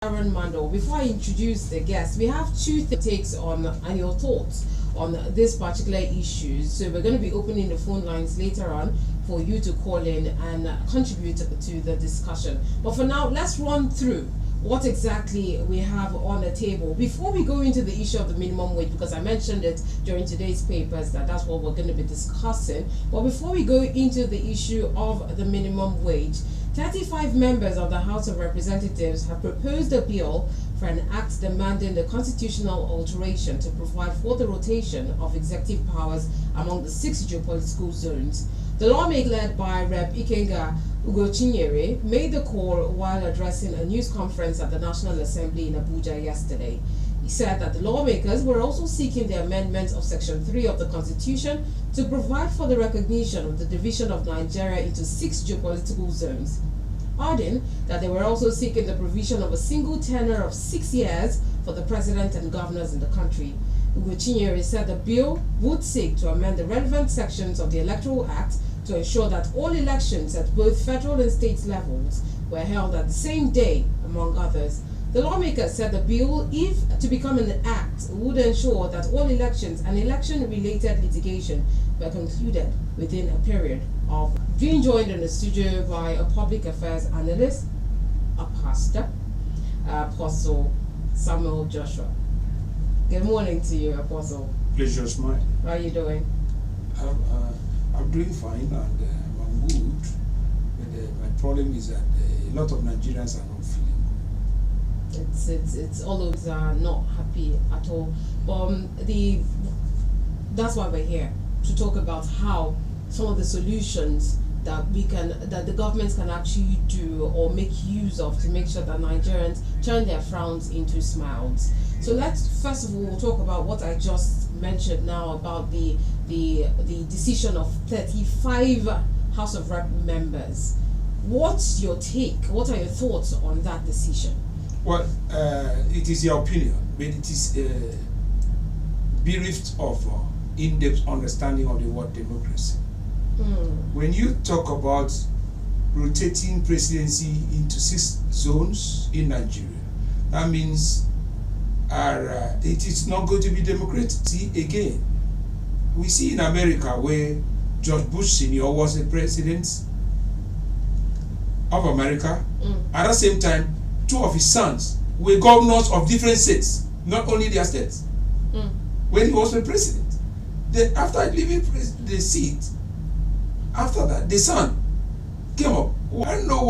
SHARON MANDOR. Before I introduce the guests, we have two takes on and your thoughts on this particular issue. So we're going to be opening the phone lines later on for you to call in and contribute to the discussion. But for now, let's run through what exactly we have on the table before we go into the issue of the minimum wage, because I mentioned it during today's papers that's what we're going to be discussing. But before we go into the issue of the minimum wage, 35 members of the House of Representatives have proposed a bill for an act demanding the constitutional alteration to provide for the rotation of executive powers among the 6 geopolitical zones. The lawmaker, led by Rep. Ikenga Ugochinyere, made the call while addressing a news conference at the National Assembly in Abuja yesterday. He said that the lawmakers were also seeking the amendment of Section 3 of the Constitution to provide for the recognition of the division of Nigeria into 6 geopolitical zones, adding that they were also seeking the provision of a single tenure of 6 years for the president and governors in the country. Ugochinyere said the bill would seek to amend the relevant sections of the Electoral Act to ensure that all elections at both federal and state levels were held at the same day, among others. The lawmakers said the bill, if to become an act, would ensure that all elections and election-related litigation were concluded within a period of. Being joined in the studio by a public affairs analyst, a pastor, Apostle Samuel Joshua. Good morning to you, Apostle. Pleasure's mine. How are you doing? I'm doing fine and I'm good. But my problem is that a lot of Nigerians are not feeling good. It's all of us are not happy at all. That's why we're here, to talk about how some of the solutions that the government can actually do or make use of to make sure that Nigerians turn their frowns into smiles. So let's first of all talk about what I just mentioned now about the decision of 35 House of Rep members. What's your take? What are your thoughts on that decision? Well, it is your opinion, but it is bereft of in-depth understanding of the word democracy. When you talk about rotating presidency into 6 zones in Nigeria, that means it is not going to be democratic again. We see in America where George Bush Sr. was the president of America. At the same time, 2 of his sons were governors of different states, not only their states, when he was the president. Then after leaving the seat, after that, the son came up. I don't know what